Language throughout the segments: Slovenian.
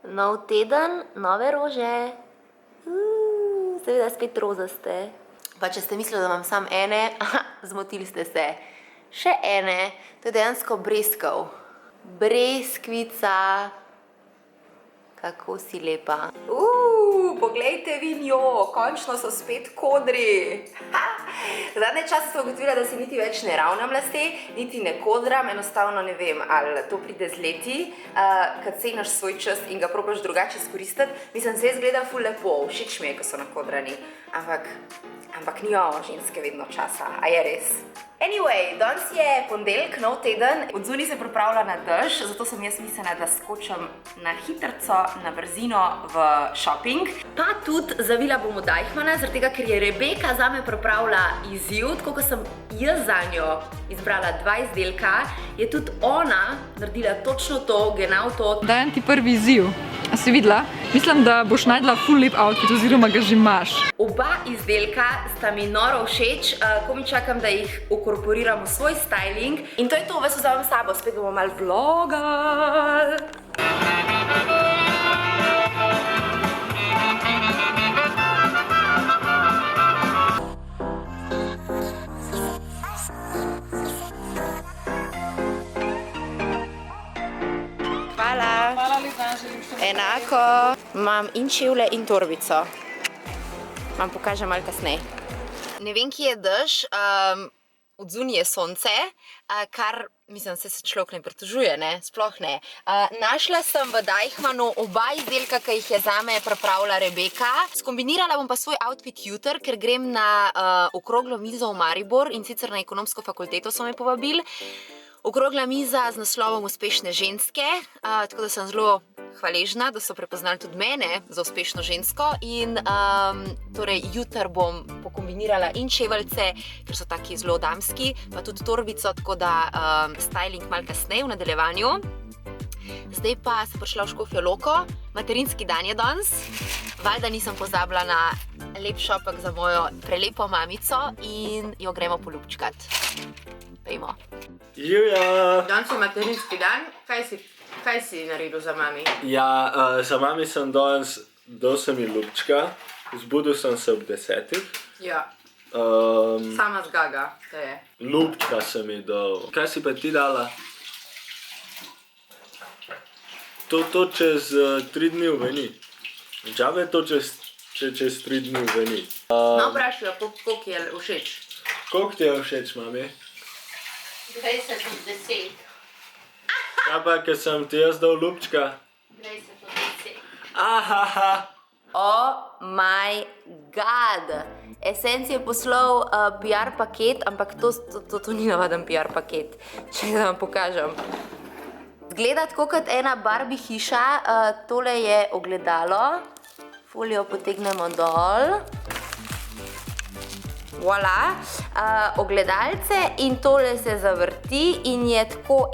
Nov teden, nove rože. Seveda spet rozaste. Pa če ste mislili, da imam sam ene, zmotili ste se. Še ene, to je dejansko breskov. Breskvica. Kako si lepa. Poglejte vi njo, končno so spet kodri. Zadnje čase sem ugotovila, da si niti več ne ravnam lase, niti ne kodram, enostavno ne vem, ali to pride z leti, kad ceniš svoj čas in ga probaš drugače izkoristiti. Mislim, se izgleda ful lepo, všeč mi je, ko so nakodrani, ampak nimamo ženske vedno časa, a je res? Anyway, danes je ponedeljek, nov teden, odzunaj se pripravlja na dež, zato sem jaz mislila, da skočim na hitrco, na brzino v shopping. Pa tudi zavila bom v Deichmanna, zaradi tega, ker je Rebeka zame pripravila izziv, tako ko sem jaz za njo izbrala 2 izdelka, je tudi ona naredila točno to, genau to. Dajem ti prvi izziv. A si videla? Mislim, da boš najdla ful lep outfit oziroma ga že imaš. Oba izdelka sta mi noro všeč, ko mi čakam, da jih ukorporiram v svoj styling. In to je to, vas vzamem s sabo, spet bomo malo vlogali. Hvala. Hvala lepa, želim še Enako. Imam in čevlje in torbico. Vam pokažem malo kasneje. Ne vem, kje je dež, odzunaj je sonce, kar, mislim, se človek ne pritožuje, ne? Sploh ne. Našla sem v Deichmannu oba izdelka, ki jih je zame pripravila Rebeka. Skombinirala bom pa svoj outfit jutri, ker grem na okroglo mizo v Maribor in sicer na ekonomsko fakulteto so me povabili. Okrogla miza z naslovom Uspešne ženske, tako da sem zelo hvaležna, da so prepoznali tudi mene za uspešno žensko in torej jutri bom pokombinirala in čeveljce, ker so taki zelo damski, pa tudi torbico, tako da styling malo kasneje v nadaljevanju. Zdaj pa sem prišla v Škofjo Loko, materinski dan je danes, valjda nisem pozabila na lep šopek za mojo prelepo mamico in jo gremo polubčkat. Pejmo. Živjo! Danes je materinski dan, kaj si naredil za mami? Ja, za mami sem danes dal sem ji lupčka, zbudil sem se ob 10. Ja, sama zgaga, to je. Lupčka sem ji dal. Kaj si pa ti dala? To čez 3 dni uveni. Džabe to čez 3 dni uveni. No, vprašajo, koliko je všeč? Koliko ti je všeč, mami? 20 od 10. Kaj pa, ker sem ti jaz dal lupčka? 20 od 10. Ahaha! Oh my god! Essence je poslal PR paket, ampak to ni navaden PR paket. Če da vam pokažem. Zgleda tako kot ena Barbie hiša, tole je ogledalo. Folijo potegnemo dol. Voilà, ogledalce in tole se zavrti in je tako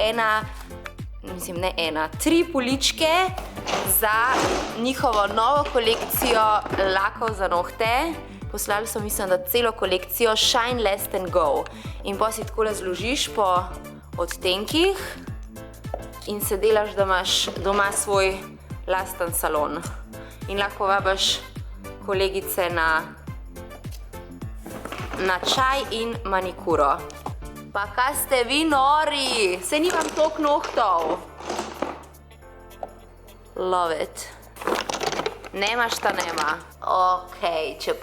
tri poličke za njihovo novo kolekcijo lakov za nohte. Poslali so, mislim, da celo kolekcijo Shine Last and Go. In pa si takole zložiš po odtenkih in se delaš, da imaš doma svoj lasten salon. In lahko vabiš kolegice na čaj in manikuro. Pa kaj ste vi nori? Saj nimam toliko nohtov. Love it. Nemaš ta nema. Okej, če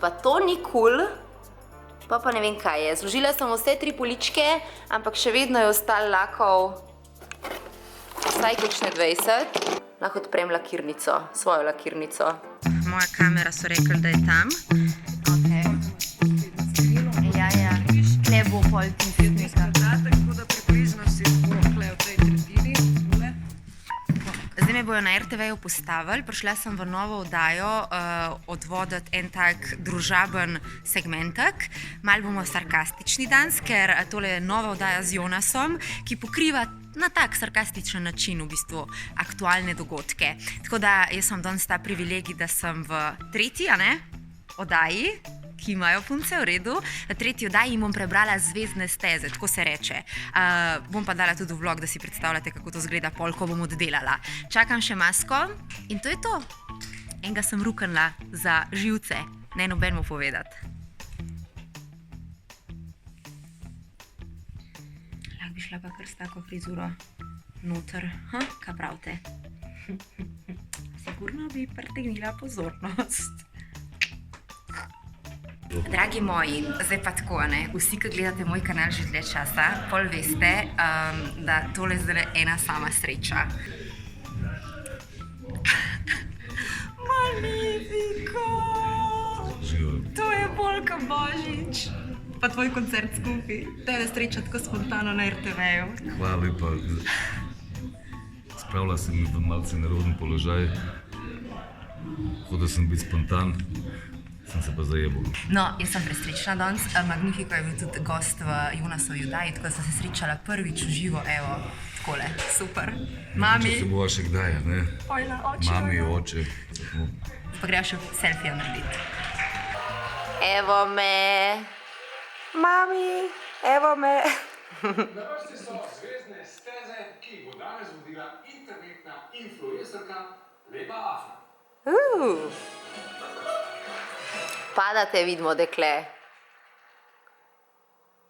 pa to ni cool, pa ne vem kaj je. Zložila sem vse 3 poličke, ampak še vedno je ostalo lakov vsaj kakšne 20. Lahko odprem lakirnico, svojo lakirnico. Moja kamera so rekli, da je tam. Tle bo pol tisnika. Tako da približno si bo tle v tej tretjini. Zdaj me bojo na RTV-ju postavili. Prišla sem v novo oddajo odvoditi en tak družaben segmentek. Malo bomo sarkastični danes, ker tole je nova oddaja z Jonasom, ki pokriva na tak sarkastičen način v bistvu aktualne dogodke. Tako da jaz sem danes ta privilegij, da sem v tretji oddaji ki imajo punce, v redu. Na tretji oddaji jim bom prebrala zvezdne steze, tako se reče. Bom pa dala tudi vlog, da si predstavljate, kako to zgleda pol, ko bom oddelala. Čakam še masko in to je to. Enega sem ruknila za živce, ne nobenemu povedati. Lahko bi šla pa kar s tako frizuro noter, kaj pravite? Sigurno bi pritegnila pozornost. Dragi moji, zdaj pa tako, ne? Vsi, ki gledate moj kanal že dlje časa, pol veste, da tole zdaj ena sama sreča. Magnifico! To je bolj kot Božič. Pa tvoj koncert skupaj. Tebe sreča tako spontano na RTV-ju. Hvala lepa. Spravila sem me v malce neroden položaj. Hodil sem biti spontan, sem se pa zajebal. No, jaz sem presrečna danes. Magnifico je bil tudi gost v Jonasovi oddaji, tako da sem se srečala prvič v živo, evo, takole, super. Mami. Če se bova še kdaj, ne? Ojla, oče. Mami, oče. Pa greva še selfija narediti. Evo me. Mami, evo me. Na vrsti so zvezdne steze, ki jih bo danes vodila internetna influencerka Lepa Afna. Padate, vidimo, dekle.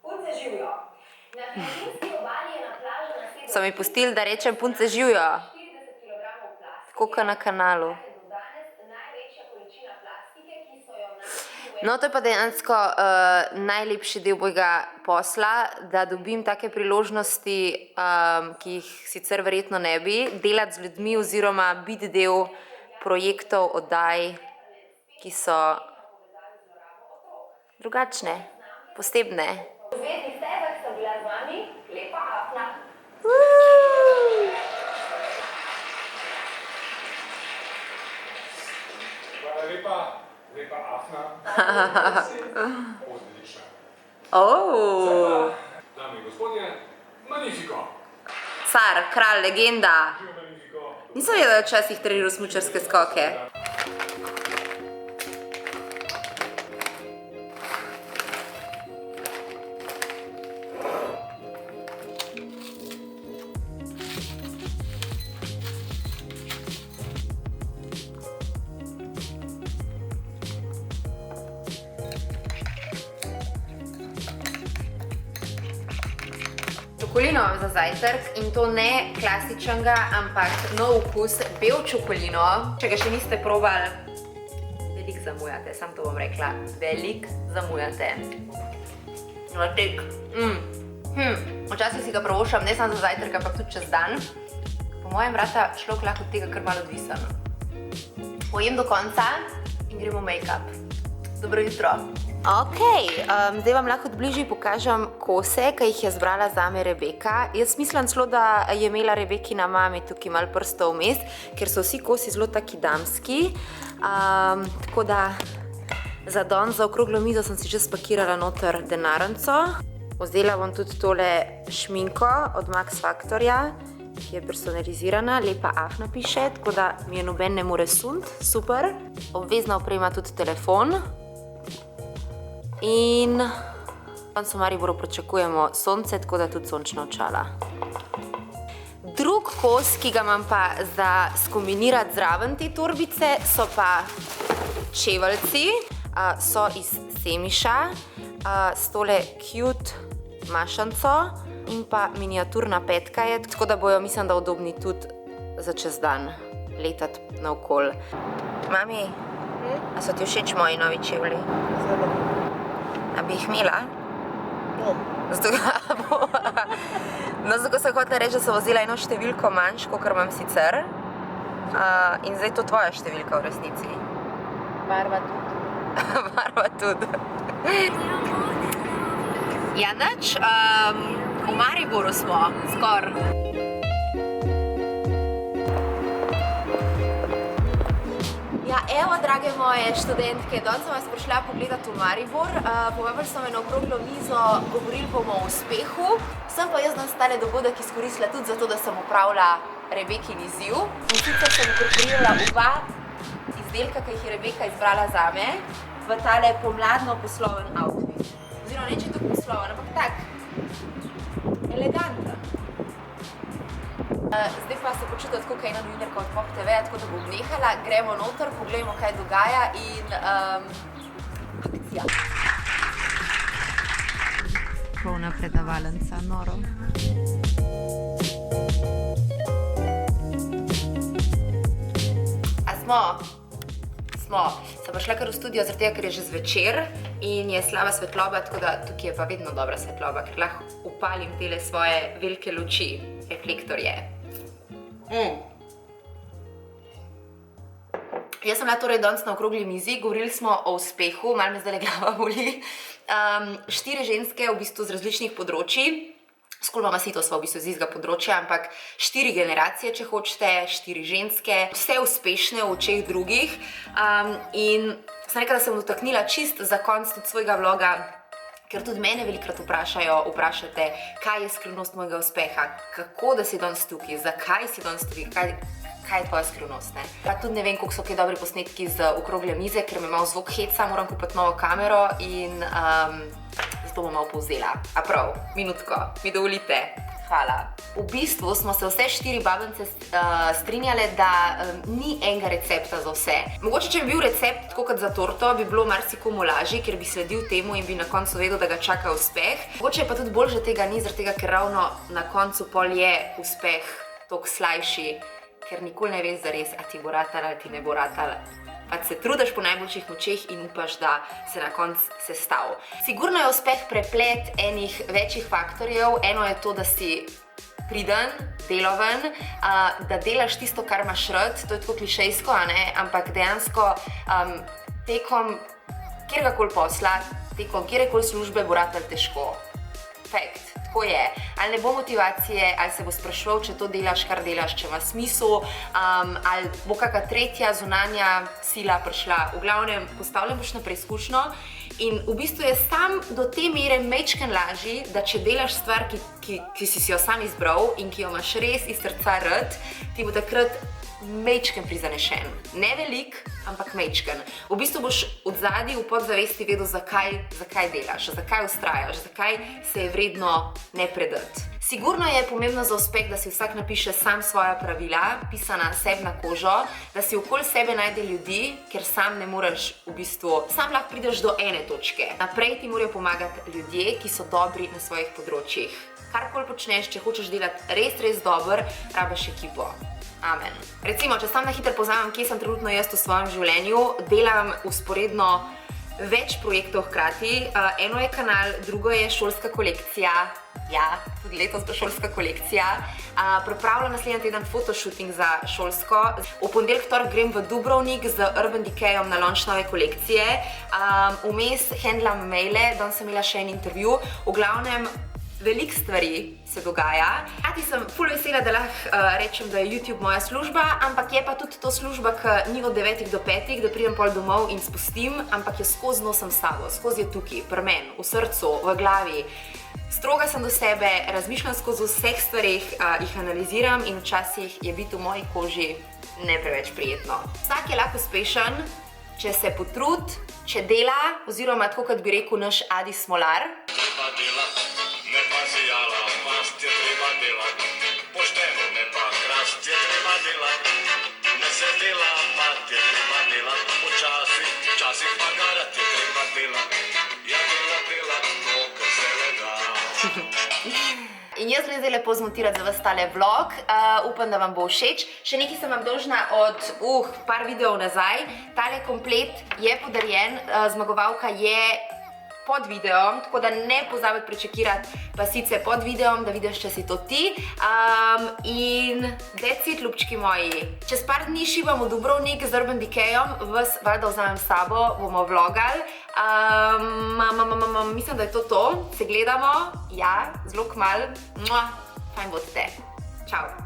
Punce živijo. Na Filipinski obali je na plaži na severu So mi pustili, da rečem punce živijo. 40 kg plastike. Koliko na kanalu. Do danes največja količina plastike, ki so jo našli v No, to je pa dejansko najlepši del mojega posla, da dobim take priložnosti, ki jih sicer verjetno ne bi, delati z ljudmi oziroma biti del projektov, oddaj, ki so drugačne, posebne. zvezdnih stezah sem bila z vami Lepa Afna. Hvala lepa, Lepa Afna. Odlična. Dame in gospodje, Magnifico. Car, kralj, legenda. Živo Magnifico. Nisem vedela, da včasih treniral smučarske skoke. Čokolino za zajtrk in to ne klasičnega, ampak nov okus, bel čokolino. Če ga še niste probali, veliko zamujate, sam to bom rekla, veliko zamujate. Vlatek. Včasih si ga pravošam, ne samo za zajtrk, ampak tudi čez dan. Po mojem vrata človek lahko od tega kar malo odvisen. Pojem do konca in gremo v make-up. Dobro jutro. Ok, zdaj vam lahko od bližje pokažem kose, ki jih je zbrala zame Rebeka. Jaz mislim celo, da je imela Rebekina mami tukaj malo prstov vmes, ker so vsi kosi zelo taki damski. Tako da za danes, za okroglo mizo sem si že spakirala noter denarnico. Vzela bom tudi tole šminko od Max Factorja, ki je personalizirana, Lepa Afna piše, tako da mi je noben ne more sunti, super. Obvezna oprema tudi telefon. In danes v Mariboru pričakujemo sonce, tako da tudi sončna očala. Drug kos, ki ga imam pa za skombinirati zraven te torbice, so pa čeveljci, so iz Semiša, s tole cute mašanco in pa miniaturna petka je, tako da bojo, mislim, da udobni tudi za čez dan letati naokol. Mami, a so ti všeč moji novi čevlji? A bi jih imela? Zato ko sem hotela reči, da sem vzela eno številko manjš, kakor imam sicer. In zdaj to tvoja številka v resnici. Barva tudi. Barva tudi. Ja, nič, v Mariboru smo, skoraj. Ja, evo, drage moje študentke, danes sem vas prišla pogledati v Maribor. Povabili so me na okroglo mizo, govorili bomo o uspehu. Sem pa jaz danes tale dogodek izkoristila tudi zato, da sem opravila Rebekin izziv. In sicer sem inkorporirala oba izdelka, ki jih je Rebeka izbrala zame. v tale pomladno posloven outfit. Oziroma, ne če to posloven, ampak tak, eleganten. Zdaj pa se počutim tako, kaj ena novinarka od Pop TV, tako da bom nehala. Gremo noter, pogledamo, kaj dogaja in akcija. Polna predavalnica, noro. A smo? Sem prišla kar v studio, zaradi tega, ker je že zvečer in je slaba svetloba, tako da tukaj je pa vedno dobra svetloba, ker lahko upalim tele svoje velike luči, reflektorje. Jaz sem bila torej danes na okrogli mizi, govorili smo o uspehu, malo me zdaj glava boli. 4 ženske v bistvu z različnih področji, skoraj mama sito sva v bistvu z istega področja, ampak 4 generacije, če hočete, 4 ženske, vse uspešne v očeh drugih. In sem rekla, da se bom dotaknila čist za konc tudi svojega vloga, ker tudi mene velikokrat vprašate, kaj je skrivnost mojega uspeha, kako da si danes tukaj, zakaj si danes tukaj, kaj je tvoja skrivnost, ne? Pa tudi ne vem, koliko so kaj dobri posnetki z okrogle mize, ker me malo zvok heca, moram kupiti novo kamero in zato bom malo povzela. A prav, minutko, mi dovolite. Hvala. V bistvu smo se vse 4 babence strinjale, da ni enega recepta za vse. Mogoče, če bi bil recept tako kot za torto, bi bilo marsikomu lažje, ker bi sledil temu in bi na koncu vedel, da ga čaka uspeh. Mogoče je pa tudi bolj, že tega ni, zaradi tega, ker ravno na koncu pol je uspeh toliko slajši, ker nikoli ne veš zares, a ti bo ratala ali ti ne bo ratala. Pa se trudiš po najboljših močeh in upaš, da se na konc sestav. Sigurno je uspeh preplet enih večjih faktorjev. Eno je to, da si priden, deloven, da delaš tisto, kar imaš rad, to je tako klišejsko, a ne? Ampak dejansko tekom kjerkoli posla, tekom kjerkoli službe bo ratalo težko. Fakt. Tako je. Ali ne bo motivacije, ali se bo spraševal, če to delaš, kar delaš, če ima smisel, ali bo kakšna tretja zunanja sila prišla. V glavnem, postavljen boš na preizkušnjo in v bistvu je sam do te mere majčken lažji, da če delaš stvar, ki si jo sam izbral in ki jo imaš res iz srca rad, ti bo takrat majčken prizanešen. Ne velik, ampak majčken. V bistvu boš od zadaj v podzavesti vedel, zakaj delaš, zakaj vztrajaš, zakaj se je vredno ne predati. Sigurno je pomembno za uspeh, da si vsak napiše sam svoja pravila, pisana sebi na kožo, da si okoli sebe najde ljudi, ker sam ne moreš v bistvu, sam lahko prideš do ene točke. Naprej ti morajo pomagati ljudje, ki so dobri na svojih področjih. Karkoli počneš, če hočeš delati res dober, rabiš ekipo. Amen. Recimo, če sam na hitro povzamem, kje sem trenutno jaz v svojem življenju, delam vzporedno več projektov hkrati. Eno je kanal, drugo je šolska kolekcija. Ja, tudi letos bo šolska kolekcija. Pripravljam naslednji teden fotoshooting za šolsko. V ponedeljek, torek grem v Dubrovnik z Urban Decayom na launch nove kolekcije. Vmes handlam maile, danes sem imela še en intervju. V glavnem, veliko stvari se dogaja. Hkrati sem ful vesela, da lahko rečem, da je YouTube moja služba, ampak je pa tudi to služba, ki ni od 9 do 5, da pridem pol domov in spustim, ampak jo skozi nosim s sabo, skozi je tukaj, pri meni, v srcu, v glavi. Stroga sem do sebe, razmišljam skozi vseh stvarih, jih analiziram in včasih je biti v moji koži ne preveč prijetno. Vsak je lahko uspešen, če se potrudi, če dela, oziroma tako kot bi rekel naš Adi Smolar. Treba delati, ne pa zijala, past je treba delati, pošteno ne pa krast je treba delati, ne se dela, pat je treba delati, včasih pa garat je treba delati, ja delati, to, kar se le da. In jaz grem zdaj lepo zmontirati za vas tale vlog, upam, da vam bo všeč. Še nekaj sem vam dolžna od par videov nazaj. Tale komplet je podarjen, zmagovalka je pod videom, tako da ne pozabite prečekirati pasice pod videom, da vidiš, če si to ti. In that's it, ljubčki moji. Čez par dni šibam v Dubrovnik z Urban Decayom, vas valjda vzamem s sabo, bomo vlogali. Mislim, da je to. Se gledamo, ja, zelo kmalu. Fajn bodite. Čau.